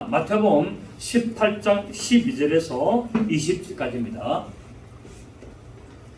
마태복음 18장 12절에서 20절까지입니다.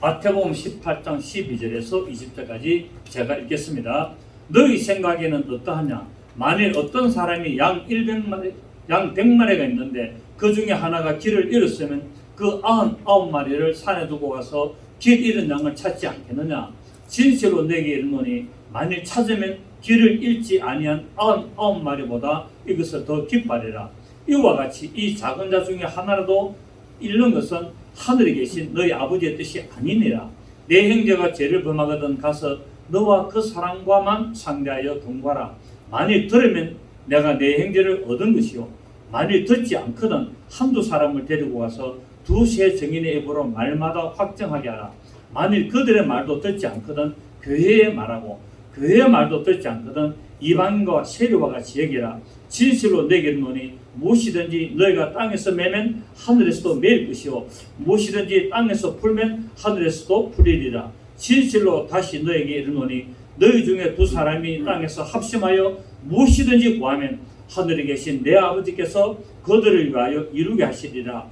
마태복음 18장 12절에서 20절까지 제가 읽겠습니다. 너희 생각에는 어떠하냐? 만일 어떤 사람이 양 100마리가 있는데 그 중에 하나가 길을 잃었으면 그 99마리를 산에 두고 가서 길 잃은 양을 찾지 않겠느냐? 진실로 내게 이르노니 만일 찾으면 길을 잃지 아니한 99마리보다 이것을 더 기뻐하리라. 이와 같이 이 작은 자 중에 하나라도 잃는 것은 하늘에 계신 너희 아버지의 뜻이 아니니라. 내 형제가 죄를 범하거든 가서 너와 그 사람과만 상대하여 경고하라. 만일 들으면 내가 내 형제를 얻은 것이요, 만일 듣지 않거든 한두 사람을 데리고 가서 두세 증인의 입으로 말마다 확정하게 하라. 만일 그들의 말도 듣지 않거든 교회의 말하고 교회의 말도 듣지 않거든 이방인과 세리와 같이 여기라. 진실로 내게 이르노니 무엇이든지 너희가 땅에서 매면 하늘에서도 매일 것이요 무엇이든지 땅에서 풀면 하늘에서도 풀리리라. 진실로 다시 너에게 이르노니 너희 중에 두 사람이 땅에서 합심하여 무엇이든지 구하면 하늘에 계신 내 아버지께서 그들을 위하여 이루게 하시리라.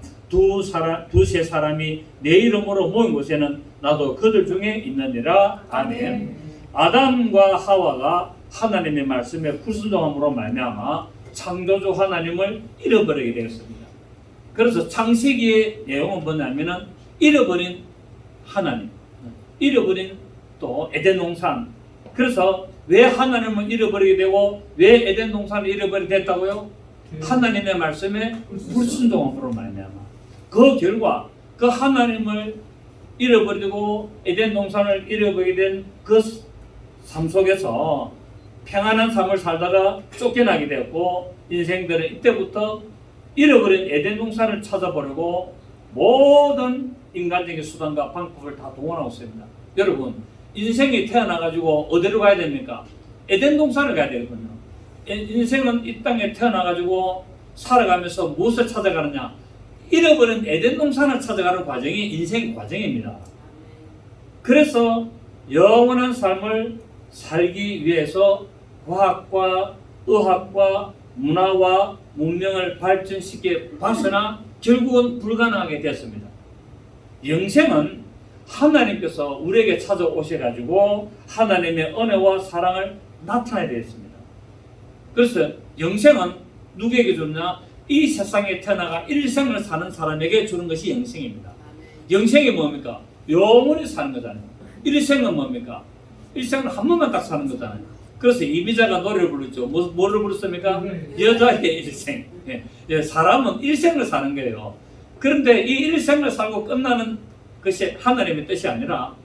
두세 사람이 내 이름으로 모인 곳에는 나도 그들 중에 있느니라. 아멘. 아담과 하와가 하나님의 말씀에 불순종함으로 말미암아 창조주 하나님을 잃어버리게 되었습니다. 그래서 창세기의 내용은 뭐냐면은 잃어버린 하나님, 잃어버린 또 에덴 동산. 그래서 왜 하나님을 잃어버리게 되고 왜 에덴 동산을 잃어버리게 됐다고요? 하나님의 말씀에 불순종함으로 말미암아. 그 결과 그 하나님을 잃어버리고 에덴 동산을 잃어버리게 된 그 삶 속에서 평안한 삶을 살다가 쫓겨나게 되었고, 인생들은 이때부터 잃어버린 에덴 동산을 찾아보려고 모든 인간적인 수단과 방법을 다 동원하고 있습니다. 여러분, 인생이 태어나가지고 어디로 가야 됩니까? 에덴 동산을 가야 되거든요. 인생은 이 땅에 태어나가지고 살아가면서 무엇을 찾아가느냐? 잃어버린 에덴 동산을 찾아가는 과정이 인생의 과정입니다. 그래서 영원한 삶을 살기 위해서 과학과 의학과 문화와 문명을 발전시켜 봤으나 결국은 불가능하게 되었습니다. 영생은 하나님께서 우리에게 찾아오셔가지고 하나님의 은혜와 사랑을 나타내야 되었습니다. 그래서 영생은 누구에게 주느냐? 이 세상에 태어나가 일생을 사는 사람에게 주는 것이 영생입니다. 영생이 뭡니까? 영원히 사는 거잖아요. 일생은 뭡니까? 일생은 한 번만 딱 사는 거잖아요. 그래서 이미자가 노래를 불렀죠. 뭐를 불렀습니까? 여자의 일생. 사람은 일생을 사는 거예요. 그런데 이 일생을 살고 끝나는 것이 하나님의 뜻이 아니라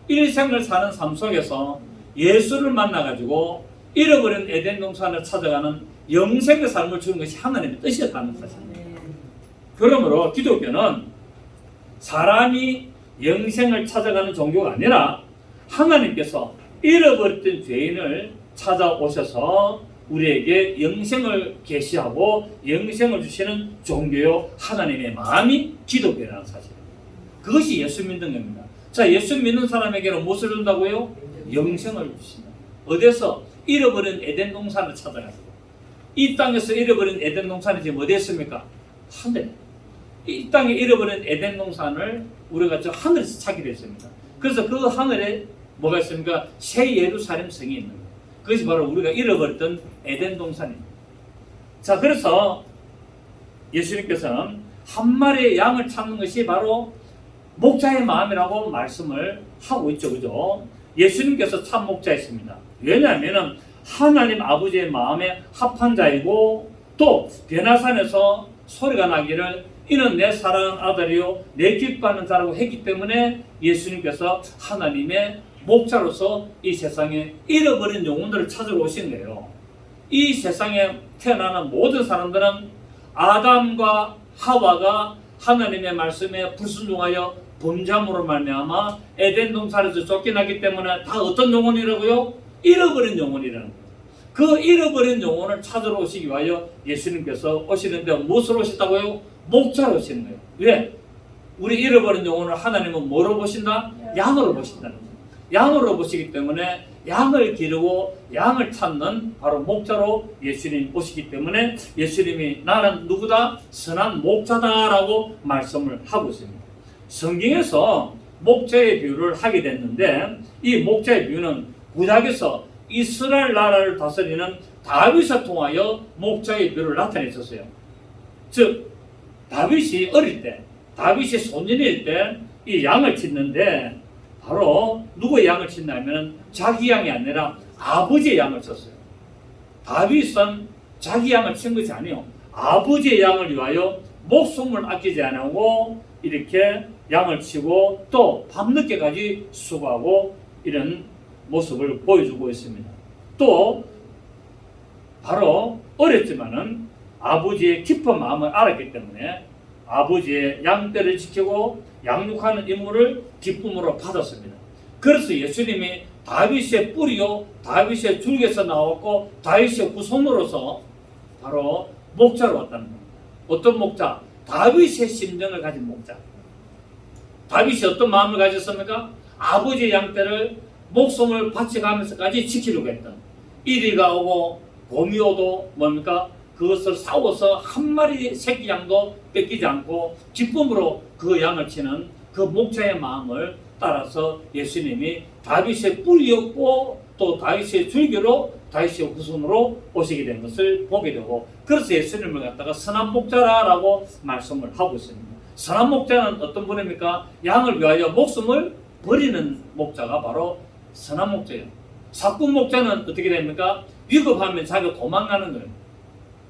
일생을 사는 삶 속에서 예수를 만나가지고 잃어버린 에덴 동산을 찾아가는 영생의 삶을 주는 것이 하나님의 뜻이었다는 사실입니다. 그러므로 기독교는 사람이 영생을 찾아가는 종교가 아니라 하나님께서 잃어버렸던 죄인을 찾아오셔서 우리에게 영생을 계시하고 영생을 주시는 종교요 하나님의 마음이 기독교라는 사실입니다. 그것이 예수 믿는 겁니다. 자, 예수 믿는 사람에게는 무엇을 준다고요? 영생을 주신다. 어디서? 잃어버린 에덴 동산을 찾아가서. 이 땅에서 잃어버린 에덴 동산이 지금 어디에 있습니까? 하늘. 이 땅에 잃어버린 에덴 동산을 우리가 저 하늘에서 찾게 됐습니다. 그래서 그 하늘에 뭐가 있습니까? 새 예루살렘 성이 있는 거예요. 그것이 바로 우리가 잃어버렸던 에덴 동산입니다. 자, 그래서 예수님께서는 한 마리의 양을 찾는 것이 바로 목자의 마음이라고 말씀을 하고 있죠. 그죠? 예수님께서 참 목자였습니다. 왜냐하면 하나님 아버지의 마음에 합한 자이고 또 베나산에서 소리가 나기를 이는 내 사랑하는 아들이요 내 기뻐하는 자라고 했기 때문에 예수님께서 하나님의 목자로서 이 세상에 잃어버린 영혼들을 찾으러 오신 거예요. 이 세상에 태어나는 모든 사람들은 아담과 하와가 하나님의 말씀에 불순종하여 범죄함으로 말미암아 에덴 동산에서 쫓겨났기 때문에 다 어떤 영혼이라고요? 잃어버린 영혼이라는 거예요. 그 잃어버린 영혼을 찾으러 오시기 위하여 예수님께서 오시는데 무엇으로 오셨다고요? 목자로 오시는 거예요. 왜? 우리 잃어버린 영혼을 하나님은 뭐로 보신다? 양으로 보신다는 거예요. 양으로 보시기 때문에 양을 기르고 양을 찾는 바로 목자로 예수님이 오시기 때문에 예수님이 나는 누구다? 선한 목자다라고 말씀을 하고 있습니다. 성경에서 목자의 비유를 하게 됐는데 이 목자의 비유는 구약에서 이스라엘 나라를 다스리는 다윗을 통하여 목자의 비유를 나타냈었어요. 즉 다윗이 어릴 때, 다윗이 소년일 때 이 양을 짓는데 바로 누구의 양을 짓냐면 자기 양이 아니라 아버지의 양을 쳤어요. 다윗은 자기 양을 친 것이 아니에요. 아버지의 양을 위하여 목숨을 아끼지 않고 이렇게 양을 치고 또 밤늦게까지 수고하고 이런 모습을 보여주고 있습니다. 또 바로 어렸지만은 아버지의 깊은 마음을 알았기 때문에 아버지의 양떼를 지키고 양육하는 임무를 기쁨으로 받았습니다. 그래서 예수님이 다윗의 뿌리요 다윗의 줄기에서 나왔고 다윗의 후손으로서 바로 목자로 왔다는 겁니다. 어떤 목자? 다윗의 심정을 가진 목자. 다윗이 어떤 마음을 가졌습니까? 아버지의 양떼를 목숨을 바쳐가면서까지 지키려고 했던, 이리가 오고 곰이 오도 뭡니까? 그것을 싸워서 한 마리 새끼 양도 뺏기지 않고 기쁨으로 그 양을 치는 그 목자의 마음을 따라서 예수님이 다윗의 뿌리였고 또 다윗의 줄기로 다윗의 후손으로 오시게 된 것을 보게 되고, 그래서 예수님을 갖다가 선한 목자라고 말씀을 하고 있습니다. 선한 목자는 어떤 분입니까? 양을 위하여 목숨을 버리는 목자가 바로 선한 목자예요. 사꾼 목자는 어떻게 됩니까? 위급하면 자기가 도망가는 거예요.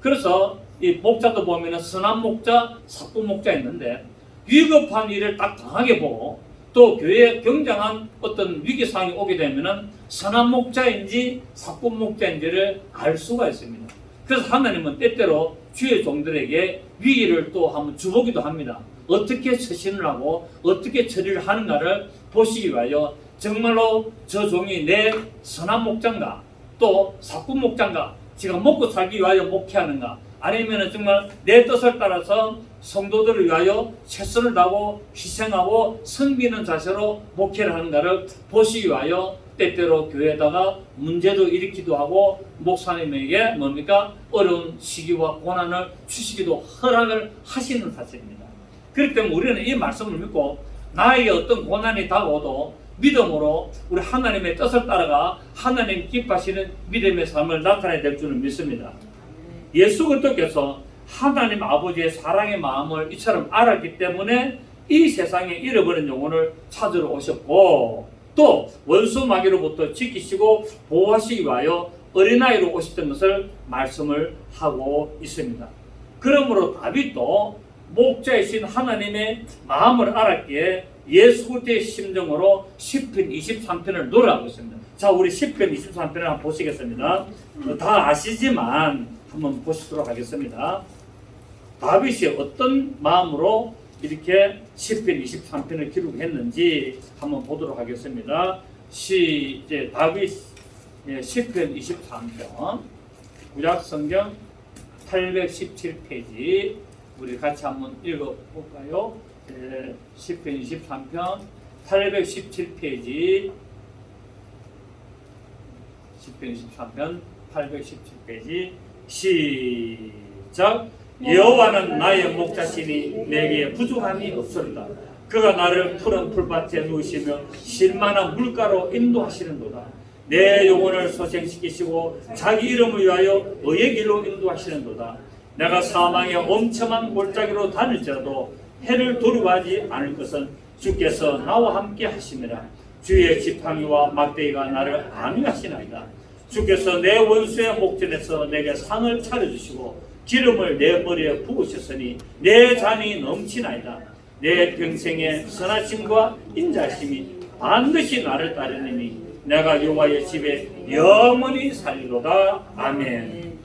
그래서 이 목자도 보면 선한 목자, 사꾼 목자 있는데 위급한 일을 딱 당하게 보고 또 교회에 굉장한 어떤 위기상황이 오게 되면은 선한 목자인지 사꾼 목자인지를 알 수가 있습니다. 그래서 하나님은 때때로 주의 종들에게 위기를 또 한번 주보기도 합니다. 어떻게 처신을 하고 어떻게 처리를 하는가를 보시기 위하여 정말로 저 종이 내 선한 목자인가 또 사꾼 목자인가, 지가 먹고 살기 위하여 목회하는가, 아니면 정말 내 뜻을 따라서 성도들을 위하여 최선을 다하고 희생하고 섬기는 자세로 목회를 하는가를 보시기 위하여 때때로 교회에다가 문제도 일으키기도 하고 목사님에게 뭡니까? 어려운 시기와 고난을 주시기도 허락을 하시는 사실입니다. 그렇기 때문에 우리는 이 말씀을 믿고 나에게 어떤 고난이 다가오도 믿음으로 우리 하나님의 뜻을 따라가 하나님 기뻐하시는 믿음의 삶을 나타내야 될 줄을 믿습니다. 예수 그리스도께서 하나님 아버지의 사랑의 마음을 이처럼 알았기 때문에 이 세상에 잃어버린 영혼을 찾으러 오셨고 또 원수 마귀로부터 지키시고 보호하시기 위하여 어린아이로 오셨던 것을 말씀을 하고 있습니다. 그러므로 다윗도 목자이신 하나님의 마음을 알았기에 예수 그리스도의 심정으로 시편 23편을 노래하고 있습니다. 자, 우리 시편 23편을 한번 보시겠습니다. 다 아시지만 한번 보시도록 하겠습니다. 다윗이 어떤 마음으로 이렇게 시편 23편을 기록했는지 한번 보도록 하겠습니다. 이제 다윗 시편 23편 구약 성경 817페이지 우리 같이 한번 읽어볼까요? 시편 23편 817페이지 시편 23편 817페이지 시작. 여호와는 나의 목자시니 내게 부족함이 없으리라. 그가 나를 푸른 풀밭에 누우시며 실만한 물가로 인도하시는도다. 내 영혼을 소생시키시고 자기 이름을 위하여 의의 길로 인도하시는도다. 내가 사망의 엄청한 골짜기로 다닐지라도 해를 두려워하지 않을 것은 주께서 나와 함께 하심이라. 주의 지팡이와 막대기가 나를 안위하시나이다. 주께서 내 원수의 목전에서 내게 상을 차려주시고 기름을 내 머리에 부으셨으니 내 잔이 넘치나이다. 내 평생의 선하심과 인자심이 반드시 나를 따르느니 내가 여호와의 집에 영원히 살리로다. 아멘.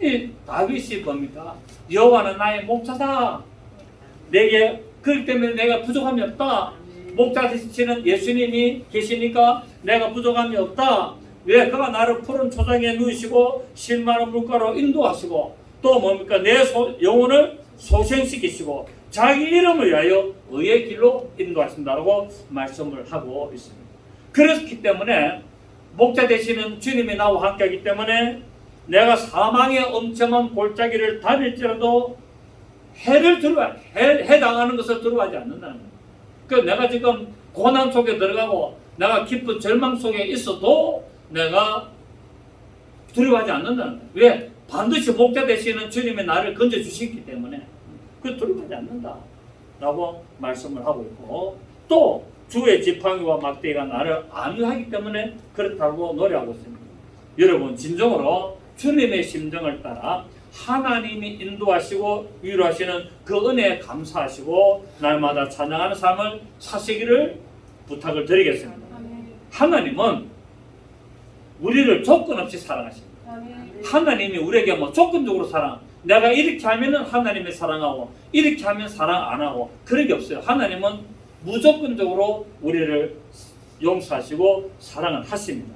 이 다윗이 뭡니까? 여호와는 나의 목자다. 내게 그렇기 때문에 내가 부족함이 없다. 목자 되시는 예수님이 계시니까 내가 부족함이 없다. 왜? 그가 나를 푸른 초장에 누이시고 실만한 물가로 인도하시고 또 뭡니까? 내 영혼을 소생시키시고 자기 이름을 위하여 의의 길로 인도하신다고 말씀을 하고 있습니다. 그렇기 때문에 목자 되시는 주님이 나와 함께하기 때문에 내가 사망의 엄청난 골짜기를 다닐지라도 해 당하는 것을 두려워하지 않는다는 거예요. 그 내가 지금 고난 속에 들어가고 내가 깊은 절망 속에 있어도 내가 두려워하지 않는다는 거예요. 왜? 반드시 목자 되시는 주님이 나를 건져주시기 때문에 그 두려워하지 않는다 라고 말씀을 하고 있고, 또 주의 지팡이와 막대기가 나를 안위하기 때문에 그렇다고 노래하고 있습니다. 여러분, 진정으로 주님의 심정을 따라 하나님이 인도하시고 위로하시는 그 은혜에 감사하시고 날마다 찬양하는 삶을 사시기를 부탁을 드리겠습니다. 하나님은 우리를 조건 없이 사랑하십니다. 하나님이 우리에게 뭐 조건적으로 내가 이렇게 하면은 하나님이 사랑하고 이렇게 하면 사랑 안 하고 그런 게 없어요. 하나님은 무조건적으로 우리를 용서하시고 사랑을 하십니다.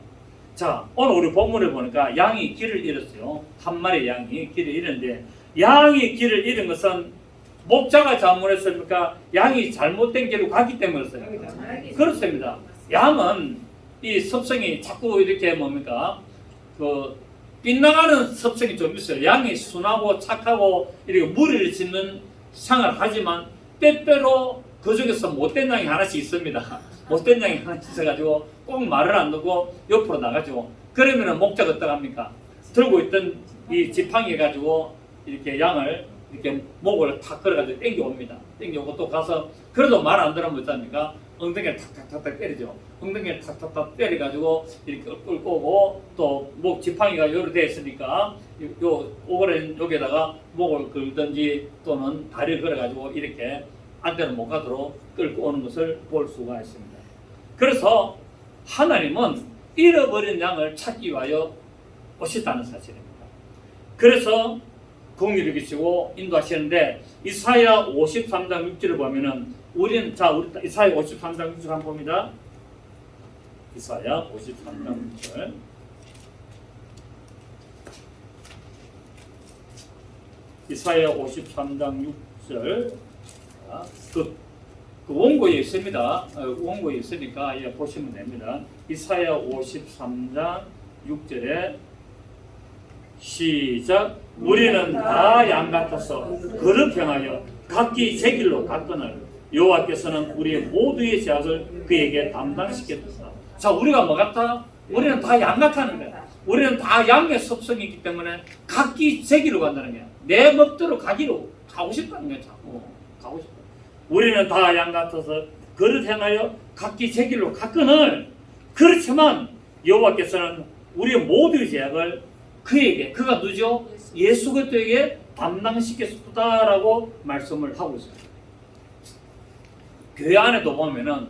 자, 오늘 우리 본문에 보니까 양이 길을 잃었어요. 한 마리 양이 길을 잃었는데, 양이 길을 잃은 것은 목자가 잘못했습니까? 양이 잘못된 길로 갔기 때문이었어요. 그렇습니다. 양은 이 습성이 자꾸 이렇게 뭡니까? 빗나가는 습성이 좀 있어요. 양이 순하고 착하고 이렇게 무리를 짓는 상을 하지만 때때로 그 중에서 못된 양이 하나씩 있습니다. 못된 양이 하나씩 있어가지고 꼭 말을 안 듣고 옆으로 나가죠. 그러면은 목자가 어떡합니까? 들고 있던 이 지팡이 가지고 이렇게 양을 이렇게 목을 탁 걸어가지고 땡겨옵니다. 땡겨오고 또 가서 그래도 말 안 들으면 어떡합니까? 엉덩이를 탁탁탁탁 때리죠. 엉덩이를 탁탁탁 때려가지고 이렇게 끌고 오고, 또 목 지팡이가 요렇게 되어 있으니까 요 오그라진 여기에다가 목을 걸든지 또는 다리를 걸어가지고 이렇게 안대를 못 가도록 끌고 오는 것을 볼 수가 있습니다. 그래서 하나님은 잃어버린 양을 찾기 위하여 오셨다는 사실입니다. 그래서 공의를 기시고 인도하시는데, 이사야 53장 6절을 보면은 우리 이사야 53장 6절 한번 봅니다. 이사야 53장 6절. 이사야 53장 6절. 그 원고에 있습니다. 원고에 있으니까 보시면 됩니다. 이사야 53장 6절에 시작. 우리는 다 양 같아서 그릇 행하여 각기 제 길로 갔거늘 여호와께서는 우리의 모두의 죄악을 그에게 담당시켰다. 자, 우리가 뭐 같아? 우리는 다 양 같다는 거야. 우리는 다 양의 습성이 있기 때문에 각기 제 길로 간다는 거야. 내 멋대로 가고 싶다는 거야. 자꾸 가고 싶다. 우리는 다 양 같아서 그릇 행하여 각기 제 길로 갔거늘, 그렇지만 여호와께서는 우리의 모두의 죄악을 그가 누죠? 예수 그리스도에게 담당시켰다라고 말씀을 하고 있어요. 교회 안에도 보면은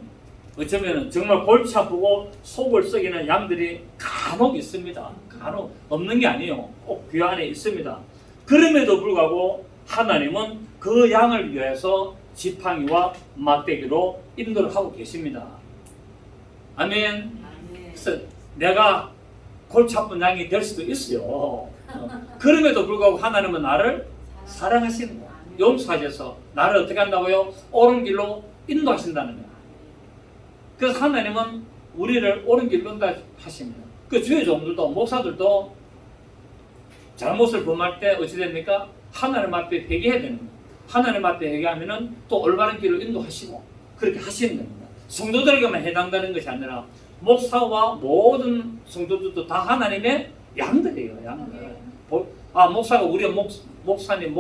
어쩌면은 정말 골치 아프고 속을 썩이는 양들이 간혹 있습니다. 간혹 없는 게 아니에요. 꼭 교회 안에 있습니다. 그럼에도 불구하고 하나님은 그 양을 위해서 지팡이와 막대기로 인도를 하고 계십니다. 아멘. 그래서 내가 골치 아픈 양이 될 수도 있어요. 그럼에도 불구하고 하나님은 나를 사랑하시는 거예요. 용서하셔서 나를 어떻게 한다고요? 옳은 길로 인도하신다는 거예요. 그래서 하나님은 우리를 옳은 길로 인도하십니다. 그 주의 종들도 목사들도 잘못을 범할 때 어찌 됩니까? 하나님 앞에 회개해야 되는 거예요. 하나님 앞에 회개하면은 또 올바른 길로 인도하시고 그렇게 하시는 겁니다. 성도들에게만 해당되는 것이 아니라 목사와 모든 성도들도 다 하나님의 양들이에요. 양들. 목사가 우리의 목사님,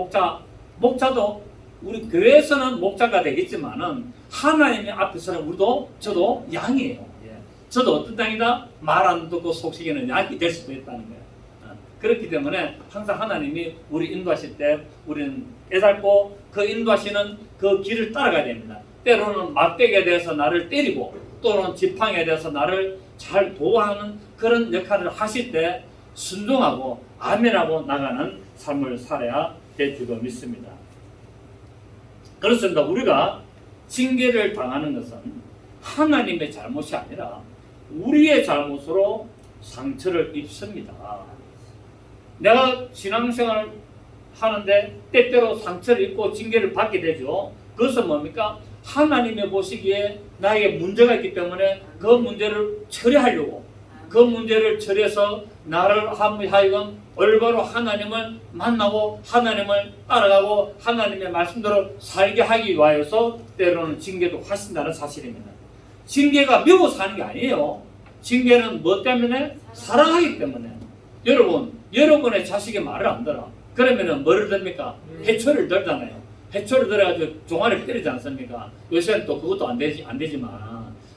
목자도 우리 교회에서는 목자가 되겠지만은 하나님의 앞에서는 저도 양이에요. 저도 어떤 양이다? 말 안 듣고 속삭이는 양이 될 수도 있다는 거예요. 그렇기 때문에 항상 하나님이 우리 인도하실 때 우리는 깨닫고 그 인도하시는 그 길을 따라가야 됩니다. 때로는 막대기에 대해서 나를 때리고 또는 지팡이에 대해서 나를 잘 보호하는 그런 역할을 하실 때 순종하고 아멘하고 나가는 삶을 살아야 될 줄로 믿습니다. 그렇습니다. 우리가 징계를 당하는 것은 하나님의 잘못이 아니라 우리의 잘못으로 상처를 입습니다. 내가 신앙생활을 하는데 때때로 상처를 입고 징계를 받게 되죠. 그것은 뭡니까? 하나님의 보시기에 나에게 문제가 있기 때문에 그 문제를 처리하려고 그 문제를 처리해서 나를 하여금 올바로 하나님을 만나고 하나님을 따라가고 하나님의 말씀대로 살게 하기 위하여서 때로는 징계도 하신다는 사실입니다. 징계가 미워서 하는 게 아니에요. 징계는 뭐 때문에? 사랑하기 때문에. 여러분, 여러분의 자식이 말을 안 들어. 그러면은 뭐를 듭니까? 해초를 들잖아요. 해초를 들어가지고 종아리를 때리지 않습니까? 요새는 또 그것도 안 되지만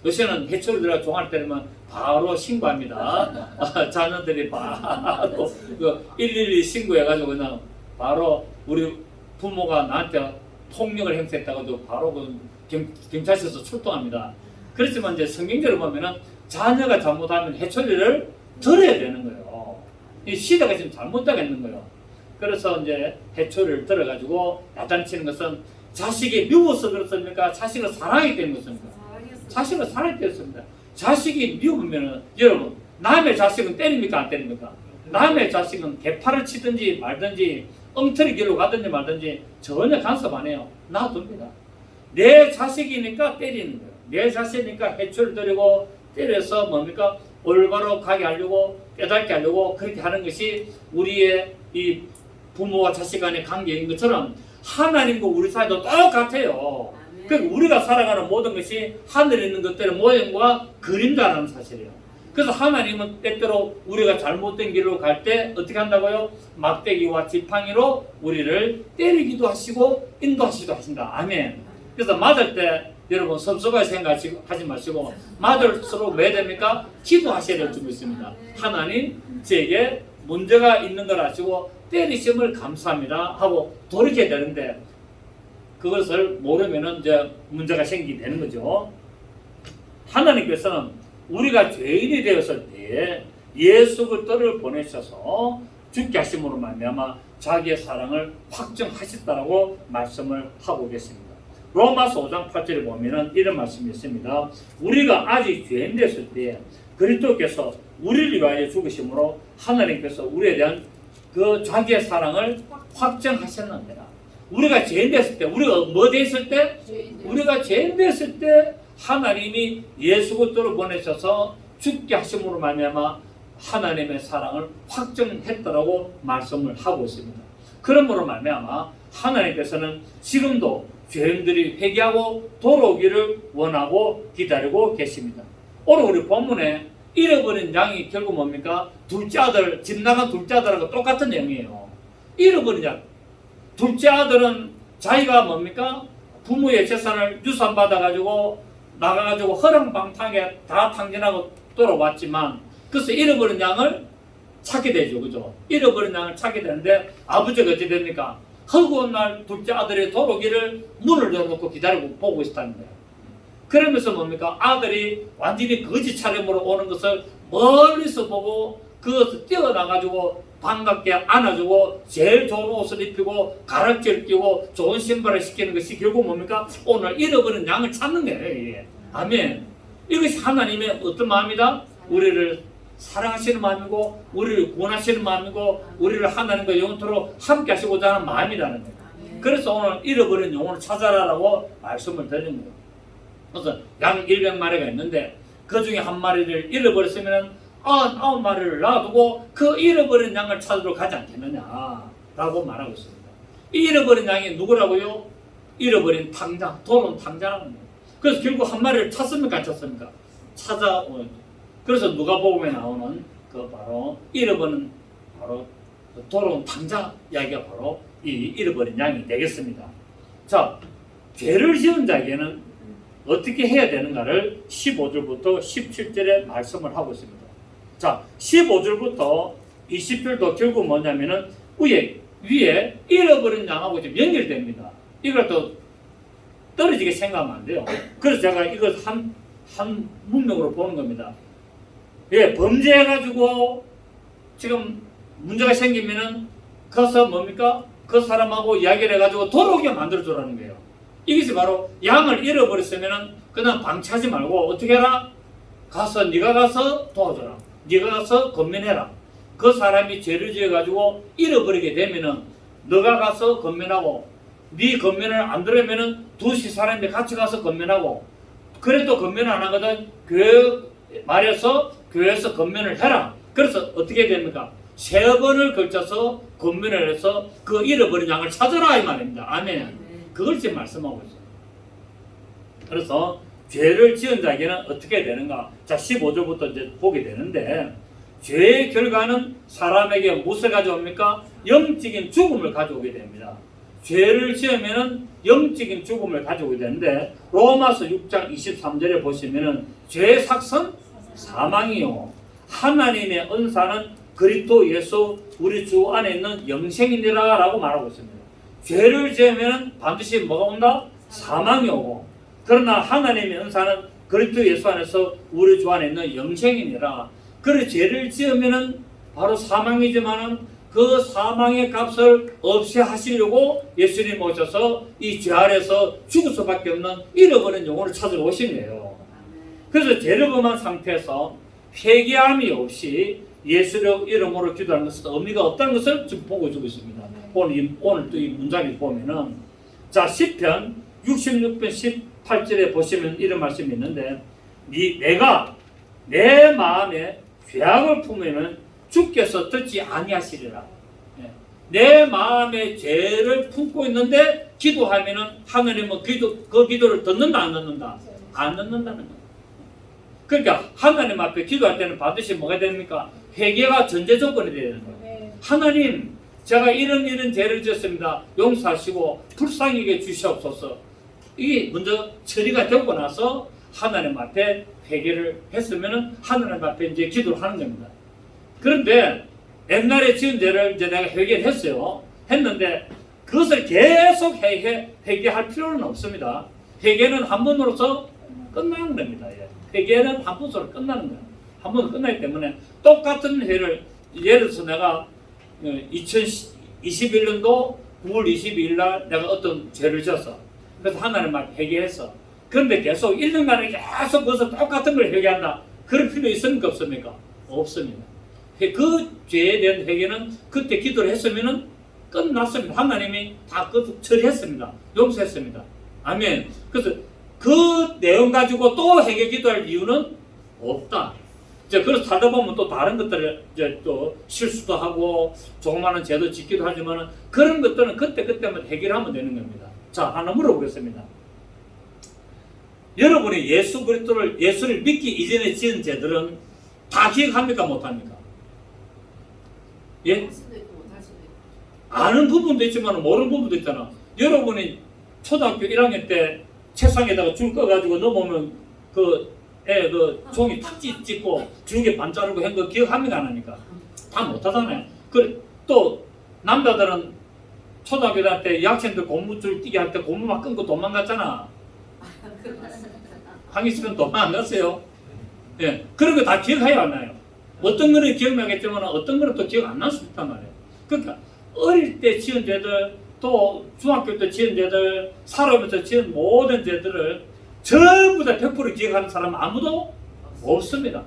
요새는 해초를 들어가 종아리 때리면 바로 신고합니다. 자녀들이 바로 112 신고해가지고 그냥 바로 우리 부모가 나한테 폭력을 행사했다고도 바로 경찰서에서 출동합니다. 그렇지만 이제 성경적으로 보면은 자녀가 잘못하면 해초리를 들어야 되는 거예요. 이 시대가 지금 잘못되고 있는 거예요. 그래서 이제 해초리를 들어가지고 야단치는 것은 자식이 미워서 그렇습니까? 자식을 사랑하기 때문에 그렇습니까? 자식을 사랑하기 때문입니다. 자식이 미우면 여러분 남의 자식은 때립니까 안 때립니까? 남의 자식은 개파를 치든지 말든지 엉터리 길로 가든지 말든지 전혀 간섭 안 해요. 놔둡니다. 내 자식이니까 때리는 거예요. 내 자식이니까 해초를 들이고 때려서 뭡니까? 올바로 가게 하려고 깨닫게 하려고 그렇게 하는 것이 우리의 이 부모와 자식 간의 관계인 것처럼 하나님과 우리 사이도 똑같아요. 그러니까 우리가 살아가는 모든 것이 하늘에 있는 것들의 모양과 그림자라는 사실이에요. 그래서 하나님은 때때로 우리가 잘못된 길로 갈 때 어떻게 한다고요? 막대기와 지팡이로 우리를 때리기도 하시고 인도하시기도 하신다. 아멘. 그래서 맞을 때 여러분 섭섭하게 생각하지 마시고 맞을수록 왜 됩니까? 기도하셔야 될 줄 믿습니다. 하나님 제게 문제가 있는 걸 아시고 때리심을 감사합니다 하고 돌이켜야 되는데 그것을 모르면은 이제 문제가 생기게 되는 거죠. 하나님께서는 우리가 죄인이 되었을 때 예수 그리스도를 보내셔서 죽게 하심으로 말미암아 자기의 사랑을 확증하셨다라고 말씀을 하고 계십니다. 로마서 5장 8절에 보면은 이런 말씀이 있습니다. 우리가 아직 죄인 됐을 때 그리스도께서 우리를 위하여 죽으심으로 하나님께서 우리에 대한 그 자기의 사랑을 확증하셨느니라. 우리가 죄인 됐을 때, 우리가 뭐 됐을 때? 우리가 죄인 됐을 때 하나님이 예수 그리스도를 보내셔서 죽게 하심으로 말미암아 하나님의 사랑을 확증했다라고 말씀을 하고 있습니다. 그러므로 말미암아 하나님께서는 지금도 죄인들이 회개하고 돌아오기를 원하고 기다리고 계십니다. 오늘 우리 본문에 잃어버린 양이 결국 뭡니까? 둘째 아들, 집 나간 둘째 아들하고 똑같은 내용이에요. 잃어버린 양. 둘째 아들은 자기가 뭡니까? 부모의 재산을 유산 받아가지고 나가가지고 허랑방탕하게 다 탕진하고 돌아왔지만 그래서 잃어버린 양을 찾게 되죠. 그죠? 잃어버린 양을 찾게 되는데 아버지가 어떻게 됩니까? 허구한 날 둘째 아들이 돌아오기를 문을 열어놓고 기다리고 보고 있었다는 거예요. 그러면서 뭡니까? 아들이 완전히 거짓 차림으로 오는 것을 멀리서 보고 그것을 뛰어나가지고 반갑게 안아주고 제일 좋은 옷을 입히고 가락지를 끼고 좋은 신발을 시키는 것이 결국 뭡니까? 오늘 잃어버린 양을 찾는 거예요. 이게. 아멘. 이것이 하나님의 어떤 마음이다? 우리를 사랑하시는 마음이고 우리를 구원하시는 마음이고 우리를 하나님과 영원토록 함께 하시고자 하는 마음이라는 거예요. 그래서 오늘 잃어버린 영혼을 찾아라라고 말씀을 드리는 거예요. 그래서 양 100마리가 있는데 그 중에 한 마리를 잃어버렸으면 99마리를 놔두고 그 잃어버린 양을 찾으러 가지 않겠느냐라고 말하고 있습니다. 이 잃어버린 양이 누구라고요? 잃어버린 탕자, 돌아온 탕자라는 거예요. 그래서 결국 한 마리를 찾습니까? 안 찾습니까? 찾아오는. 그래서 누가복음에 나오는 그 바로 잃어버린 바로 돌아온 탕자 이야기가 바로 이 잃어버린 양이 되겠습니다. 자, 죄를 지은 자에게는 어떻게 해야 되는가를 15절부터 17절에 말씀을 하고 있습니다. 자, 15절부터 20절도 결국 뭐냐면은 위에 잃어버린 양하고 지금 연결됩니다. 이걸 또 떨어지게 생각하면 안 돼요. 그래서 제가 이걸 한 문맥으로 보는 겁니다. 예, 범죄해가지고 지금 문제가 생기면은 가서 뭡니까? 그 사람하고 이야기를 해가지고 돌아오게 만들어주라는 거예요. 이것이 바로 양을 잃어버렸으면은 그냥 방치하지 말고 어떻게 해라? 네가 가서 도와줘라. 네가 가서 건면해라. 그 사람이 죄를 지어가지고 잃어버리게 되면은 너가 가서 건면하고 네 건면을 안 들으면은 두시 사람이 같이 가서 건면하고 그래도 건면 안 하거든 말해서 교회에서 권면을 해라. 그래서 어떻게 됩니까? 3번을 걸쳐서 권면을 해서 그 잃어버린 양을 찾아라 이 말입니다. 아멘. 그걸 지금 말씀하고 있어요. 그래서 죄를 지은 자에게는 어떻게 되는가? 자, 15절부터 이제 보게 되는데, 죄의 결과는 사람에게 무엇을 가져옵니까? 영적인 죽음을 가져오게 됩니다. 죄를 지으면은 영적인 죽음을 가져오게 되는데, 로마서 6장 23절에 보시면은 죄의 삭선 사망이요, 하나님의 은사는 그리스도 예수 우리 주 안에 있는 영생이니라 라고 말하고 있습니다. 죄를 지으면 반드시 뭐가 온다? 사망이 오고, 그러나 하나님의 은사는 그리스도 예수 안에서 우리 주 안에 있는 영생이니라. 그래 죄를 지으면은 바로 사망이지만은 그 사망의 값을 없이 하시려고 예수님 오셔서 이 죄 아래서 죽을 수밖에 없는 잃어버린 영혼을 찾으러 오신 거예요. 그래서 죄를 범한 상태에서 회개함이 없이 예수의 이름으로 기도하는 것은 의미가 없다는 것을 지금 보여주고 있습니다. 오늘 또 이 문장을 보면은, 자, 시편 66편 18절에 보시면 이런 말씀이 있는데, 내가 내 마음에 죄악을 품으면 주께서 듣지 아니하시리라. 내 마음에 죄를 품고 있는데 기도하면은 하나님은 그 기도를 듣는다 안 듣는다? 안 듣는다는 거예요. 그러니까 하나님 앞에 기도할 때는 반드시 뭐가 됩니까? 회개가 전제 조건이 되는 거예요. 하나님, 제가 이런 죄를 지었습니다. 용서하시고 불쌍하게 주시옵소서. 이게 먼저 처리가 되고 나서 하나님 앞에 회개를 했으면은 하나님 앞에 이제 기도를 하는 겁니다. 그런데 옛날에 지은 죄를 이제 내가 회개를 했어요. 했는데 그것을 계속 회개할 필요는 없습니다. 회개는 한 번으로서 끝나는 겁니다. 회개는 한 번으로 끝나는 거예요. 한 번 끝나기 때문에 똑같은 회를, 예를 들어서 내가 2021년도 9월 22일 날 내가 어떤 죄를 지었어. 그래서 하나님 앞에 회개했어. 그런데 계속 1년간에 계속 그것을 똑같은 걸 회개한다. 그럴 필요 있습니까? 없습니까? 없습니다. 그 죄에 대한 회개는 그때 기도를 했으면 끝났습니다. 하나님이 다 처리했습니다. 용서했습니다. 아멘. 그래서 그 내용 가지고 또 회개 기도할 이유는 없다. 이제 그래서 살다 보면 또 다른 것들을 이제 또 실수도 하고 조그마한 죄도 짓기도 하지만 그런 것들은 그때만 해결하면 되는 겁니다. 자, 하나 물어보겠습니다. 여러분이 예수를 믿기 이전에 지은 죄들은 다 기억합니까? 못합니까? 예? 아는 부분도 있지만 모르는 부분도 있잖아. 여러분이 초등학교 1학년 때 책상에다가 줄 꺼가지고 넘으면 그 종이 탁 찍고 줄게 반 자르고 한 거 기억합니까? 안 합니까? 다 못하잖아요. 또 남자들은 초등학교 다닐 때 여학생들 고무줄 뛰게 할 때 고무 막 끊고 도망갔잖아. 항의실은 도망 안 갔어요. 예, 그런 거 다 기억해야 하나요? 어떤 거는 기억나겠지만 어떤 거는 또 기억 안 날 수 있단 말이에요. 그러니까 어릴 때 지은 죄들, 또 중학교 때 지은 죄들, 살아오면서 지은 모든 죄들을 전부 다 100% 기억하는 사람은 아무도 없습니다.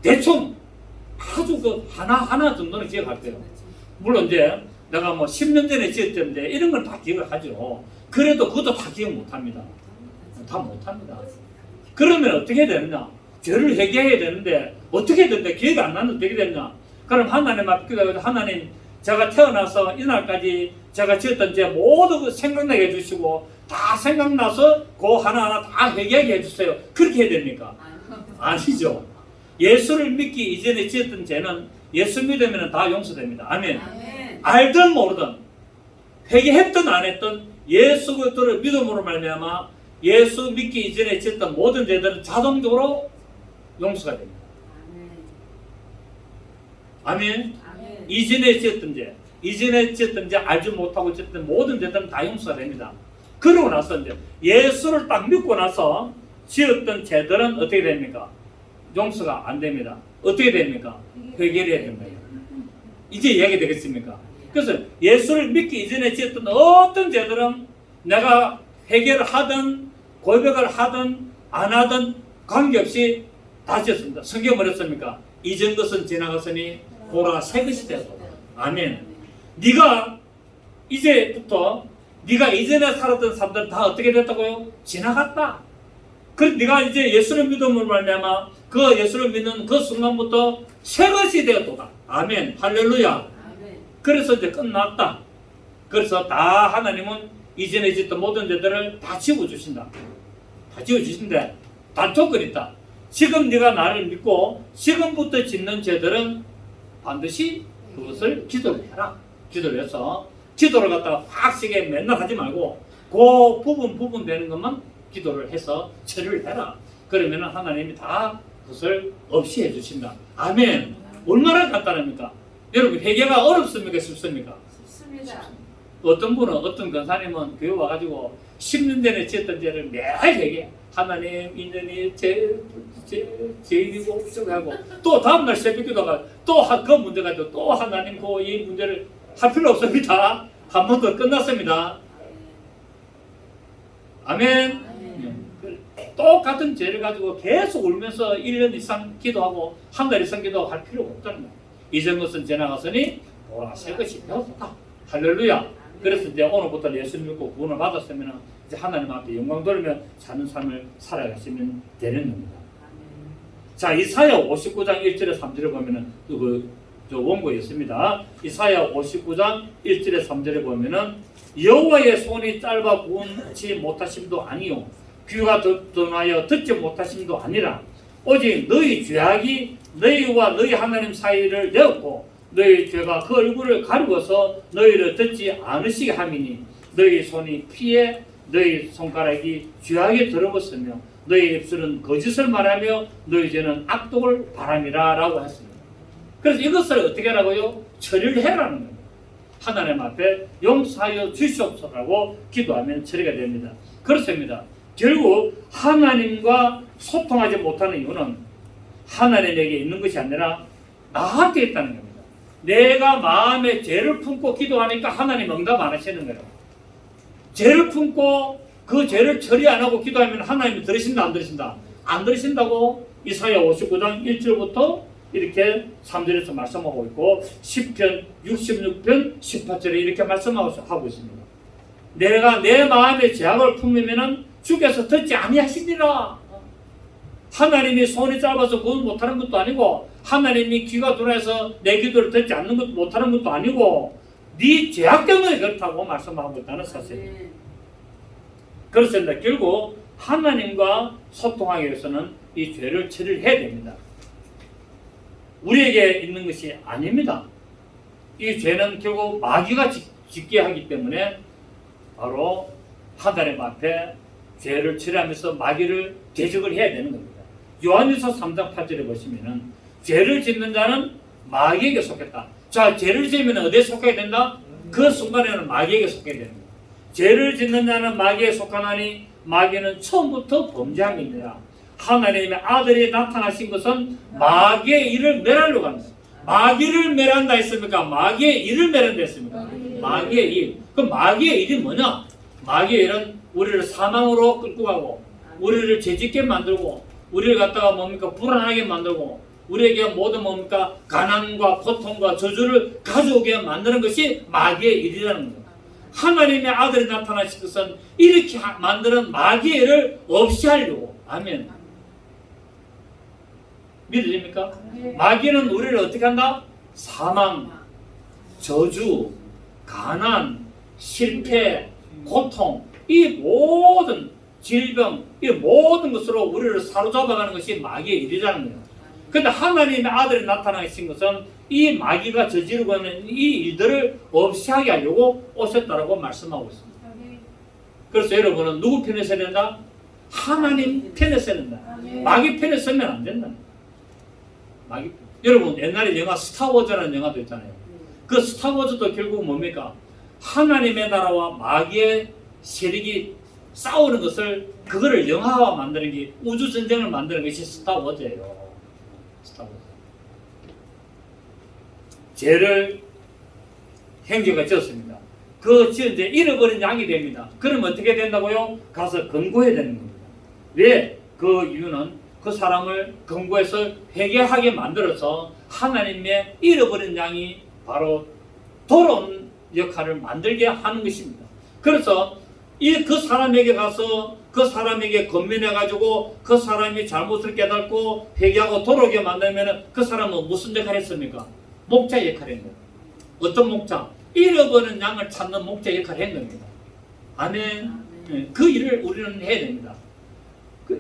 대충 아주 그 하나 정도는 기억할 거예요. 물론 이제 내가 뭐 10년 전에 지었던데 이런 건 다 기억을 하죠. 그래도 그것도 다 기억 못합니다. 다 못합니다. 그러면 어떻게 되느냐? 죄를 회개해야 되는데 어떻게 되는데 기억이 안 나는데 어떻게 되느냐? 그럼 하나님 앞에 기도해서 하나님, 제가 태어나서 이날까지 제가 지었던 죄 모두 생각나게 해주시고 다 생각나서 그 하나하나 다 회개하게 해주세요. 그렇게 해야 됩니까? 아니죠. 예수를 믿기 이전에 지었던 죄는 예수 믿으면 다 용서됩니다. 아멘. 알든 모르든 회개했든 안 했든 예수 그리스도를 믿음으로 말미암아 예수 믿기 이전에 지었던 모든 죄들은 자동적으로 용서가 됩니다. 아멘. 이전에 지었던 죄, 알지 못하고 지었던 모든 죄들은 다 용서가 됩니다. 그러고 나서 이제 예수를 딱 믿고 나서 지었던 죄들은 어떻게 됩니까? 용서가 안 됩니다. 어떻게 됩니까? 회개를 해야 됩니다. 이제 이야기 되겠습니까? 그래서 예수를 믿기 이전에 지었던 어떤 죄들은 내가 회개를 하든 고백을 하든 안 하든 관계없이 다 지었습니다. 성경 뭐랬습니까? 이전 것은 지나갔으니 보라 새 것이 되었다. 아멘. 네가 이제부터 네가 이전에 살았던 삶들은 다 어떻게 됐다고요? 지나갔다. 그래서 네가 이제 예수를 믿음으로 말미암아 그 예수를 믿는 그 순간부터 새 것이 되었도다. 아멘. 할렐루야. 아멘. 그래서 이제 끝났다. 그래서 다 하나님은 이전에 짓던 모든 죄들을 다 지워주신다. 다 지워주신데 단톡은 있다. 지금 네가 나를 믿고 지금부터 짓는 죄들은 반드시 그것을 기도를 해라. 기도를 해서 기도를 갖다가 확 세게 맨날 하지 말고 그 부분 되는 것만 기도를 해서 처리를 해라. 그러면 하나님이 다 그것을 없이 해주신다. 아멘. 얼마나 간단합니까? 여러분 회개가 어렵습니까? 쉽습니까? 쉽습니다. 어떤 분은 어떤 권사님은 교회 와가지고 10년 전에 지었던 죄를 매일 회개. 하나님 인연이 죄인이고 하고 또 다음날 새벽기도가 또 그 문제 가지고 또 하나님 이 문제를 할 필요 없습니다. 한 번 더 끝났습니다. 아멘. 똑같은 죄를 가지고 계속 울면서 1년 이상 기도하고 한 달 이상 기도하고 할 필요가 없다는 거예요. 이전 것은 지나갔으니 오라 새 것이 되었다. 할렐루야. 그래서 이제 오늘부터 예수 믿고 구원을 받았으면 이제 하나님 앞에 영광 돌리며 사는 삶을 살아가시면 되는 겁니다. 자, 이사야 59장 1절에 3절에 보면은 저 원고에 있습니다. 이사야 59장 1절에 3절에 보면은 여호와의 손이 짧아 구원치 못하심도 아니요 귀가 둔하여 듣지 못하심도 아니라 오직 너희 죄악이 너희와 너희 하나님 사이를 내었고 너희 죄가 그 얼굴을 가리고서 너희를 듣지 않으시게 함이니 너희 손이 피해 너희 손가락이 죄악에 들어붙으며 너희 입술은 거짓을 말하며 너희 죄는 악독을 바람이라 라고 했습니다. 그래서 이것을 어떻게 하라고요? 처리를 해라는 겁니다. 하나님 앞에 용서하여 주시옵소서라고 기도하면 처리가 됩니다. 그렇습니다. 결국 하나님과 소통하지 못하는 이유는 하나님에게 있는 것이 아니라 나한테 있다는 겁니다. 내가 마음에 죄를 품고 기도하니까 하나님 응답 안 하시는 거예요. 죄를 품고 그 죄를 처리 안 하고 기도하면 하나님이 들으신다 안 들으신다? 안 들으신다고 이사야 59장 1절부터 이렇게 3절에서 말씀하고 있고 10편 66편 18절에 이렇게 말씀하고 있습니다. 내가 내 마음에 죄악을 품으면 주께서 듣지 아니하시니라. 하나님이 손이 짧아서 구원 못하는 것도 아니고 하나님이 귀가 둔해서 내 기도를 듣지 않는 것도 못하는 것도 아니고 네 죄악 때문에 그렇다고 말씀하고 있다는 사실입니다. 그렇습니다. 결국 하나님과 소통하기 위해서는 이 죄를 처리를 해야 됩니다. 우리에게 있는 것이 아닙니다. 이 죄는 결국 마귀가 짓게 하기 때문에 바로 하나님 앞에 죄를 처리하면서 마귀를 대적을 해야 되는 겁니다. 요한일서 3장 8절에 보시면은 죄를 짓는 자는 마귀에게 속했다. 자, 죄를 지으면 어디에 속하게 된다? 그 순간에는 마귀에게 속하게 되는 겁니다. 죄를 짓는 자는 마귀에 속하나니 마귀는 처음부터 범죄함이니라. 하나님의 아들이 나타나신 것은 마귀의 일을 멸하려고 합니다. 마귀를 멸한다 했습니까? 마귀의 일을 멸한다 했습니까? 마귀의 일. 그럼 마귀의 일이 뭐냐? 마귀의 일은 우리를 사망으로 끌고 가고 우리를 죄짓게 만들고 우리를 갖다가 뭡니까? 불안하게 만들고 우리에게 모든 뭡니까? 가난과 고통과 저주를 가져오게 만드는 것이 마귀의 일이라는 겁니다. 하나님의 아들이 나타나신 것은 이렇게 만드는 마귀의 일을 없이 하려고. 아멘. 믿으십니까? 마귀는 우리를 어떻게 한다? 사망, 저주, 가난, 실패, 고통, 이 모든 질병, 이 모든 것으로 우리를 사로잡아가는 것이 마귀의 일이라는 거예요. 그런데 하나님의 아들이 나타나신 것은 이 마귀가 저지르고 있는 이 일들을 없이 하게 하려고 오셨다라고 말씀하고 있습니다. 그래서 여러분은 누구 편에 서야 된다? 하나님 편에 서야 된다. 마귀 편에 서면 안 된다. 마귀. 여러분 옛날에 영화 스타워즈라는 영화도 있잖아요. 그 스타워즈도 결국 뭡니까? 하나님의 나라와 마귀의 세력이 싸우는 것을 그거를 영화화 만드는 게 우주전쟁을 만드는 것이 스타워즈예요. 스타워즈. 죄를 행주가 지었습니다. 그 지은 이제 잃어버린 양이 됩니다. 그러면 어떻게 된다고요? 가서 검거해야 되는 겁니다. 왜? 그 이유는 그 사람을 검거해서 회개하게 만들어서 하나님의 잃어버린 양이 바로 돌아오는 역할을 만들게 하는 것입니다. 그래서 그 사람에게 가서 그 사람에게 건면해가지고 그 사람이 잘못을 깨닫고 회개하고 돌아오게 만들면 그 사람은 무슨 역할을 했습니까? 목자 역할을 했는 거예요. 어떤 목자? 잃어버린 양을 찾는 목자 역할을 했는 겁니다. 아멘. 그 일을 우리는 해야 됩니다.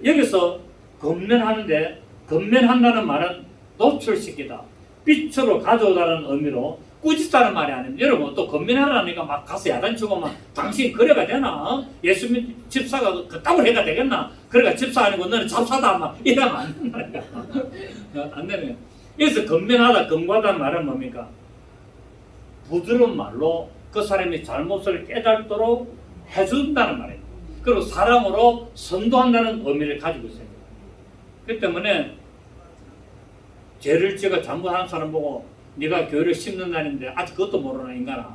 여기서 건면하는데, 건면한다는 말은 노출시키다, 빛으로 가져오다는 의미로 꾸짖다는 말이 아닙니다. 여러분 또 건면하라니까 막 가서 야단치고 막 당신 그래가 되나? 예수 믿 집사가 그따구 해가 되겠나? 그러니까 집사 아니고 너는 잡사다 막 이러면 안 된다니까. 안 되네요. 여기서 건면하다, 건과다는 말은 뭡니까? 부드러운 말로 그 사람이 잘못을 깨닫도록 해준다는 말입니다. 그리고 사랑으로 선도한다는 의미를 가지고 있습니다. 그 때문에 죄를 지어 잘못하는 사람 보고 네가 교회를 심는다는데 아직 그것도 모르나 인간아.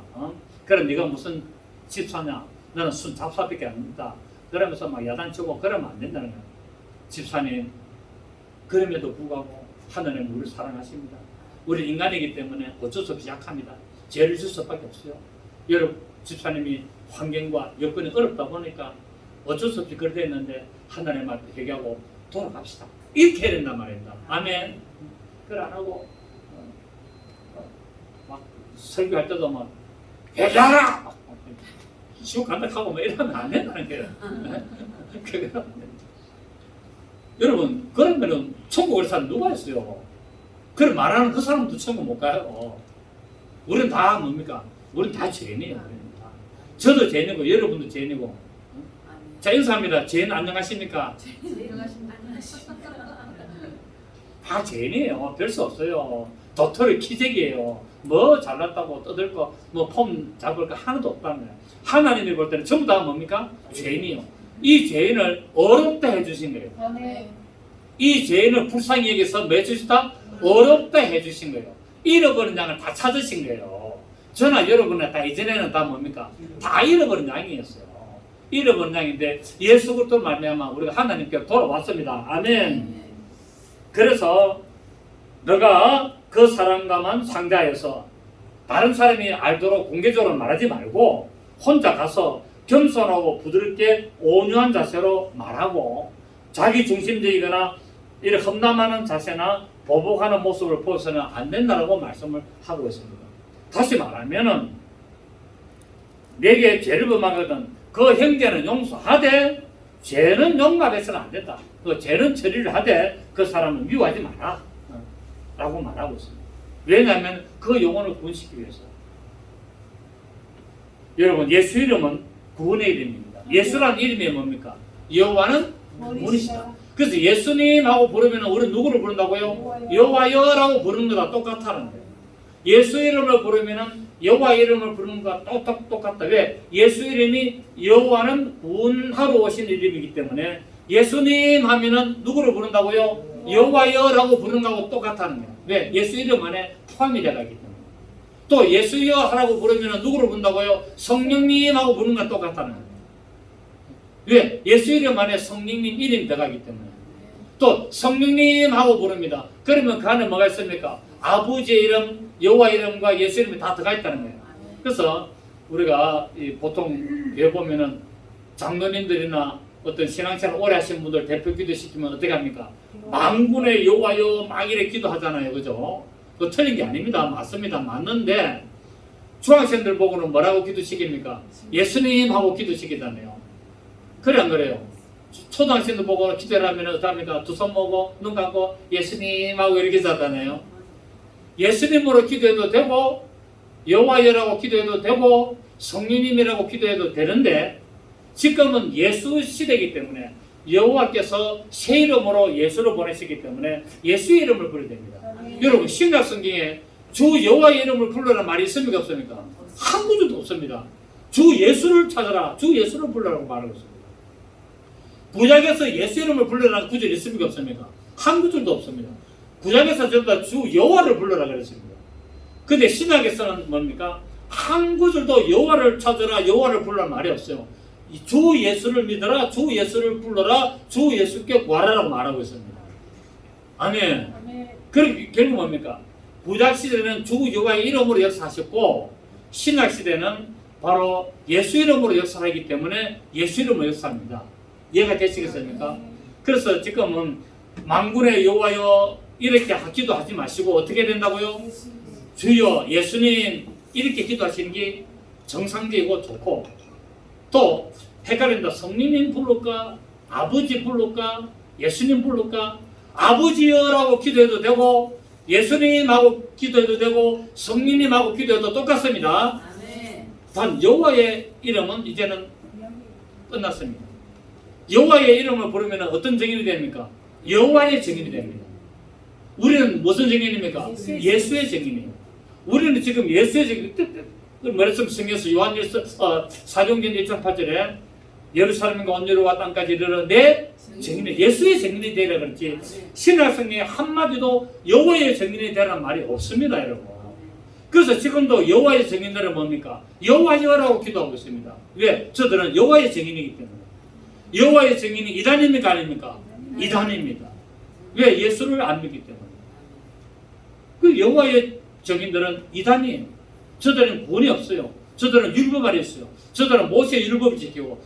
그럼 네가 무슨 집사냐? 너는 순 잡사밖에 안 된다. 그러면서 막 야단치고 그러면 안 된다는 거예요. 집사님, 그럼에도 불구하고 하나님 우리를 사랑하십니다. 우리 인간이기 때문에 어쩔 수 없이 약합니다. 죄를 질 수밖에 없어요. 여러분 집사님이 환경과 여건이 어렵다 보니까 어쩔 수 없이 그렇게 했는데 하나님 앞에 회개하고 돌아갑시다. 이렇게 해야 된단 말입니다. 아멘. 그걸 안 하고 막 설교할 때도 막 회개하라! 지옥 간다 하고 막 이러면 안 된다는 거예요. 여러분 그러면은 천국을 사는 누가 있어요? 그걸 말하는 그 사람도 천국 못 가요. 우리는 다 뭡니까? 우리는 다 죄인이에요. 저도 죄인이고 여러분도 죄인이고. 자, 인사합니다. 죄인 안녕하십니까? 다 죄인이에요. 별 수 없어요. 도토리 키재기예요. 뭐 잘났다고 떠들고 뭐 폼 잡을 거 하나도 없다는 거예요. 하나님이 볼 때는 전부 다 뭡니까? 죄인이요. 이 죄인을 어렵다 해주신 거예요. 이 죄인을 불쌍히 여기서 뭐 해주시다? 어렵다 해주신 거예요. 잃어버린 양을 다 찾으신 거예요. 저나 여러분은 다 이전에는 다 뭡니까? 다 잃어버린 양이었어요. 잃어버린 양인데 예수 그리스도 말미암아 우리가 하나님께 돌아왔습니다. 아멘. 그래서 너가 그 사람과만 상대하여서 다른 사람이 알도록 공개적으로 말하지 말고 혼자 가서 겸손하고 부드럽게 온유한 자세로 말하고 자기 중심적이거나 이렇게 험담하는 자세나 보복하는 모습을 보여서는 안 된다고 말씀을 하고 있습니다. 다시 말하면은 내게 죄를 범하거든 그 형제는 용서하되 죄는 용납해서는 안 된다. 그 죄는 처리를 하되 그 사람은 미워하지 마라 라고 말하고 있습니다. 왜냐하면 그 영혼을 구원시키기 위해서. 여러분 예수 이름은 구원의 이름입니다. 예수라는 이름이 뭡니까? 여호와는 구원이시다. 그래서 예수님하고 부르면 우리는 누구를 부른다고요? 여호와여라고 부르는 거랑 똑같다는 거예요. 예수 이름을 부르면 여호와 이름을 부르는 거랑 똑같다. 왜? 예수 이름이 여호와는 구원하러 오신 이름이기 때문에 예수님 하면은 누구를 부른다고요? 여호와여라고 부르는 거하고 똑같다는 거예요. 왜? 예수 이름 안에 포함이 되어 있기 때문에. 또 예수여 하라고 부르면 누구를 부른다고요? 성령님하고 부르는 거랑 똑같다는 거예요. 왜? 예수 이름 안에 성령님 이름이 들어가기 때문에. 또 성령님하고 부릅니다. 그러면 그 안에 뭐가 있습니까? 아버지의 이름, 여호와 이름과 예수 이름이 다 들어가 있다는 거예요. 그래서 우리가 보통 교회 보면은 장로님들이나 어떤 신앙생활 오래 하신 분들 대표 기도시키면 어떻게 합니까? 만군의 여호와여 막 이렇게 기도하잖아요. 그죠? 그거 틀린 게 아닙니다. 맞습니다. 맞는데 중학생들 보고는 뭐라고 기도시킵니까? 예수님하고 기도시키잖아요. 그래 안 그래요? 초등학생들 보고 기도를 하면 어떻게 합니까? 두 손 모고 눈 감고 예수님하고 이렇게 하잖아요. 예수님으로 기도해도 되고 여호와여라고 기도해도 되고 성령님이라고 기도해도 되는데 지금은 예수 시대이기 때문에 여호와께서 새 이름으로 예수를 보내시기 때문에 예수의 이름을 부르게 됩니다. 여러분 신약 성경에 주 여호와의 이름을 불러라는 말이 있습니까 없습니까? 한 구절도 없습니다. 주 예수를 찾아라, 주 예수를 불러라고 말하고 있습니다. 구약에서 예수 이름을 불러라는 구절이 있습니까 없습니까? 한 구절도 없습니다. 구약에서 전부 다 주 여호와를 불러라 그랬습니다. 근데 신약에서는 뭡니까? 한 구절도 여호와를 찾아라, 여호와를 불러라는 말이 없어요. 주 예수를 믿어라, 주 예수를 불러라, 주 예수께 구하라라고 말하고 있습니다. 아멘. 그럼 결국 뭡니까? 구약 시대는 주 여호와의 이름으로 역사하셨고 신약 시대는 바로 예수 이름으로 역사하기 때문에 예수 이름으로 역사합니다. 이해가 되시겠습니까? 그래서 지금은 만군의 여호와여 이렇게 기도하지 마시고 어떻게 된다고요? 주여 예수님 이렇게 기도하시는 게 정상적이고 좋고, 또 헷갈린다. 성령님 부를까? 아버지 부를까? 예수님 부를까? 아버지여라고 기도해도 되고 예수님하고 기도해도 되고 성령님하고 기도해도 똑같습니다. 단 여호와의 이름은 이제는 끝났습니다. 여호와의 이름을 부르면 어떤 증인이 됩니까? 여호와의 증인이 됩니다. 우리는 무슨 증인입니까? 예수의 증인이에요. 우리는 지금 예수의 증인. 말씀 성경에서 요한일서 사도행전 1장 8절에 예루살렘과 온 여로와 땅까지 이르러 내 증인이 예수의 증인이 되라 그랬지, 신약성경에 한마디도 여호와의 증인이 되라는 말이 없습니다, 여러분. 그래서 지금도 여호와의 증인들은 뭡니까? 여호와여라고 기도하고 있습니다. 왜? 저들은 여호와의 증인이기 때문에. 여호와의 증인이 이단입니까, 아닙니까? 이단입니다. 왜? 예수를 안 믿기 때문에. 그 여호와의 증인들은 이단이에요. 저들은 구원이 없어요. 저들은 율법 아래 있어요. 저들은 모세의 율법을 지키고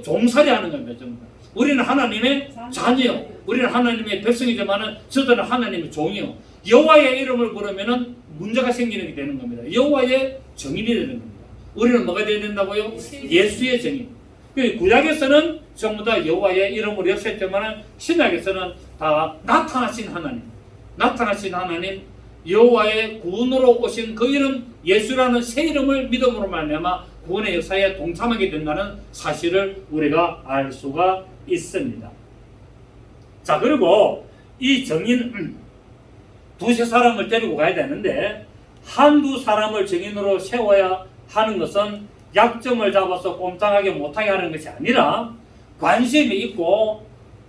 종살이 하는 겁니다. 정말. 우리는 하나님의 자녀요. 우리는 하나님의 백성이지만은 저들은 하나님의 종이요. 여호와의 이름을 부르면은 문제가 생기는 게 되는 겁니다. 여호와의 정인이 되는 겁니다. 우리는 뭐가 되어야 된다고요? 예수의 정인. 구약에서는 전부 다 여호와의 이름으로 역사했지만 신약에서는 다 나타나신 하나님, 여호와의 구원으로 오신 그 이름 예수라는 새 이름을 믿음으로 말미암아 구원의 역사에 동참하게 된다는 사실을 우리가 알 수가 있습니다. 자, 그리고 이 정인 두세 사람을 데리고 가야 되는데 한두 사람을 정인으로 세워야 하는 것은 약점을 잡아서 꼼짝하게 못하게 하는 것이 아니라 관심이 있고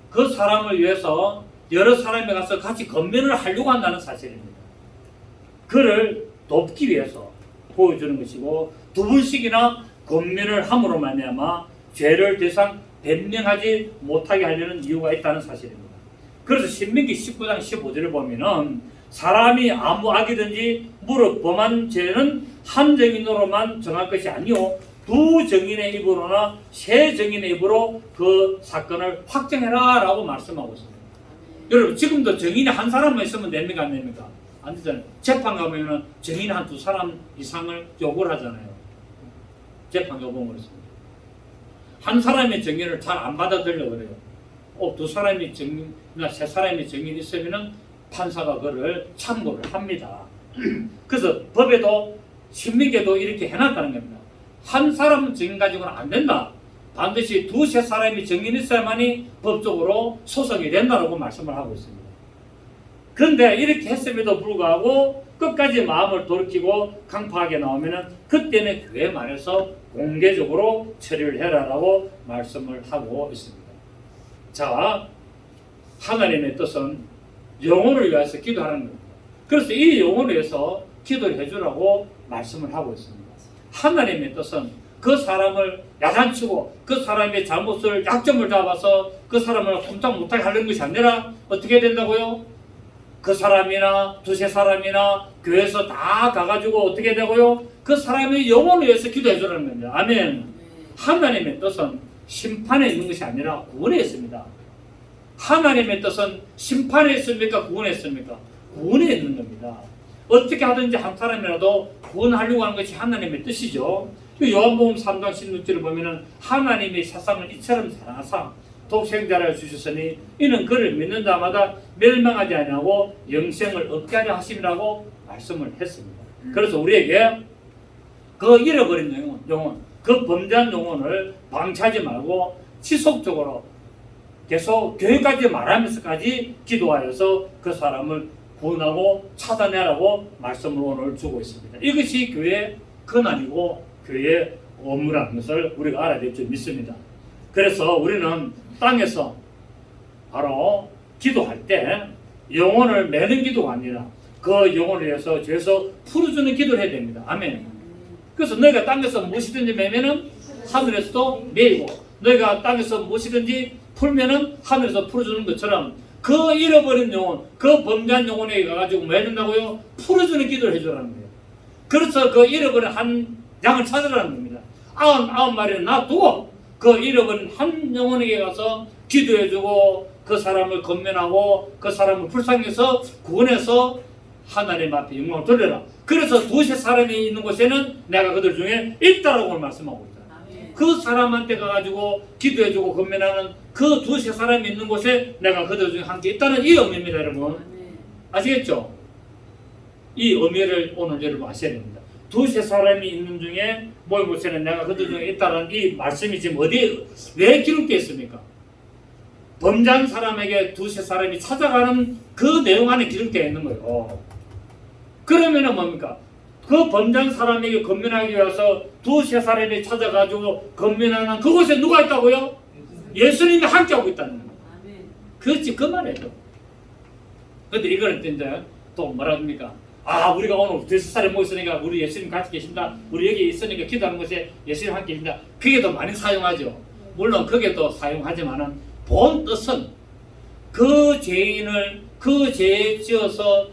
그 사람을 위해서 여러 사람이 가서 같이 건면을 하려고 한다는 사실입니다. 그를 돕기 위해서 보여주는 것이고, 두 번씩이나 건면을 함으로 말미암아 죄를 더 이상 변명하지 못하게 하려는 이유가 있다는 사실입니다. 그래서 신명기 19장 15절을 보면은 사람이 아무 악이든지 무릇 범한 죄는 한 정인으로만 정할 것이 아니요 두 정인의 입으로나 세 정인의 입으로 그 사건을 확정해라 라고 말씀하고 있습니다. 여러분, 지금도 정인이 한 사람만 있으면 됩니까, 안 됩니까? 안 되잖아요. 재판 가면은 정인 한 두 사람 이상을 요구를 하잖아요. 재판 요구는 그렇습니다. 한 사람의 정인을 잘 안 받아들려고 그래요. 두 사람이 정인이나 세 사람이 정인이 있으면은 판사가 그를 참고를 합니다. 그래서 법에도 신명기에도 이렇게 해놨다는 겁니다. 한 사람 정인 가지고는 안 된다. 반드시 두세 사람이 정인이 있어야만이 법적으로 소송이 된다고 말씀을 하고 있습니다. 그런데 이렇게 했음에도 불구하고 끝까지 마음을 돌이키고 강파하게 나오면은 그때는 교회 말에서 공개적으로 처리를 해라라고 말씀을 하고 있습니다. 자, 하나님의 뜻은 영혼을 위해서 기도하는 겁니다. 그래서 이 영혼을 위해서 기도를 해주라고 말씀을 하고 있습니다. 하나님의 뜻은 그 사람을 야단치고 그 사람의 잘못을 약점을 잡아서 그 사람을 꼼짝 못하게 하는 것이 아니라 어떻게 된다고요? 그 사람이나 두세 사람이나 교회에서 다 가가지고 어떻게 되고요? 그 사람의 영혼을 위해서 기도해 주라는 겁니다. 아멘. 하나님의 뜻은 심판에 있는 것이 아니라 구원에 있습니다. 하나님의 뜻은 심판에 있습니까? 구원에 있습니까? 구원에 있는 겁니다. 어떻게 하든지 한 사람이라도 구원하려고 하는 것이 하나님의 뜻이죠. 요한복음 3장 16절을 보면은 하나님이 세상을 이처럼 사랑하사 독생자를 주셨으니 이는 그를 믿는 자마다 멸망하지 아니하고 영생을 얻게 하려 하심이라고 말씀을 했습니다. 그래서 우리에게 그 잃어버린 영혼, 그 범죄한 영혼을 방치하지 말고 지속적으로 계속 교회까지 말하면서까지 기도하여서 그 사람을 구원하고 찾아내라고 말씀을 오늘 주고 있습니다. 이것이 교회의 권한이고 교회의 업무라는 것을 우리가 알아야 될 줄 믿습니다. 그래서 우리는 땅에서 바로 기도할 때 영혼을 매는 기도가 아니라 그 영혼을 위해서 죄에서 풀어주는 기도를 해야 됩니다. 아멘. 그래서 너희가 땅에서 무엇이든지 매면은 하늘에서도 매이고 너희가 땅에서 무엇이든지 풀면은 하늘에서 풀어주는 것처럼 그 잃어버린 영혼, 그 범죄한 영혼에 가가지고 뭐 해준다고요? 풀어주는 기도를 해주라는 거예요. 그래서 그 잃어버린 한 양을 찾으라는 겁니다. 아홉 마리는 놔두고 그 잃어버린 한 영혼에게 가서 기도해주고 그 사람을 건면하고 그 사람을 불쌍해서 구원해서 하나님 앞에 영광을 돌려라. 그래서 두세 사람이 있는 곳에는 내가 그들 중에 있다라고 오늘 말씀하고 있잖아요. 그 사람한테 가가지고 기도해주고 건면하는 그 두세 사람이 있는 곳에 내가 그들 중에 함께 있다는 이 의미입니다, 여러분. 아시겠죠? 이 의미를 오늘 여러분 아셔야 됩니다. 두세 사람이 있는 중에 모인 곳에는 내가 그들 중에 있다는 이 말씀이 지금 어디에 왜 기록되어 있습니까? 범죄한 사람에게 두세 사람이 찾아가는 그 내용 안에 기록되어 있는 거예요. 그러면은 뭡니까? 그 범죄한 사람에게 건면하기 위해서 두세 사람이 찾아가지고 건면하는 그곳에 누가 있다고요? 예수님이 함께하고 있다는 거예요. 그렇지, 그 말이에요. 근데 이거는 이제 또 뭐라 합니까? 아, 우리가 오늘 두세 사람이 모였으니까 우리 예수님 같이 계신다. 우리 여기 있으니까 기도하는 곳에 예수님 함께 계신다. 그게 더 많이 사용하죠. 물론 그게 더 사용하지만은 본 뜻은 그 죄인을 그 죄에 지어서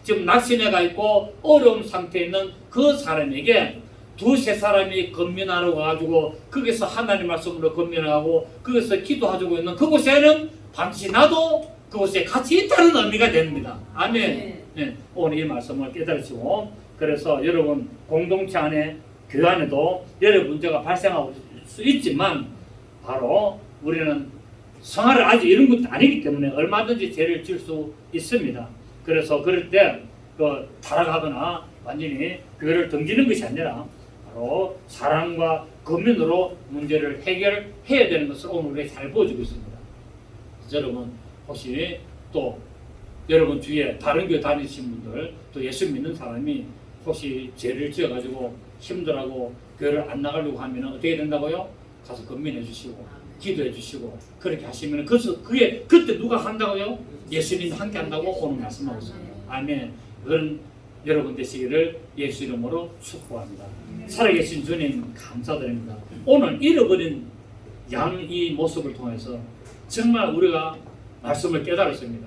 지금 낙심해가 있고 어려운 상태에 있는 그 사람에게 두세 사람이 건면하러 가지고 거기서 하나님 말씀으로 건면하고 거기서 기도하고 있는 그곳에는 반드시 나도 그곳에 같이 있다는 의미가 됩니다. 아멘. 네, 오늘 이 말씀을 깨달으시고 그래서 여러분 공동체 안에 교회 안에도 여러 문제가 발생할 수 있지만 바로 우리는 성화를 아직 이런 것도 아니기 때문에 얼마든지 죄를 지을 수 있습니다. 그래서 그럴 때 타락하거나 완전히 교회를 등지는 것이 아니라 바로 사랑과 건면으로 문제를 해결해야 되는 것을 오늘 우리가 잘 보여주고 있습니다. 여러분 혹시 또 여러분 주위에 다른 교회 다니시는 분들 또 예수 믿는 사람이 혹시 죄를 지어가지고 힘들어하고 교회를 안 나가려고 하면 어떻게 된다고요? 가서 건면해 주시고 기도해 주시고 그렇게 하시면 그게 그때 누가 한다고요? 예수님이 함께 한다고 오늘 말씀하고 있습니다. 아멘. 그런 여러분 되시기를 예수 이름으로 축복합니다. 살아계신 주님 감사드립니다. 오늘 잃어버린 양의 모습을 통해서 정말 우리가 말씀을 깨달았습니다.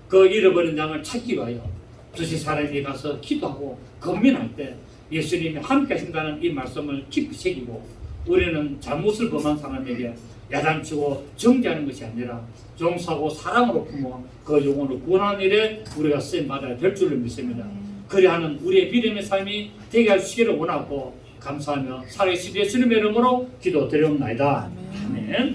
그 잃어버린 양을 찾기 위하여 두세 사람에게 가서 기도하고 건면할 때 예수님이 함께 하신다는 이 말씀을 깊이 새기고 우리는 잘못을 범한 사람에게 야단치고 정죄하는 것이 아니라 용서하고 사랑으로 품어 그 영혼을 구원하는 일에 우리가 쓰임받아야 될 줄을 믿습니다. 그리하는 우리의 믿음의 삶이 되게 하시기를 원하고 감사하며 살아계신 예수님의 이름으로 기도드리옵나이다. 아멘.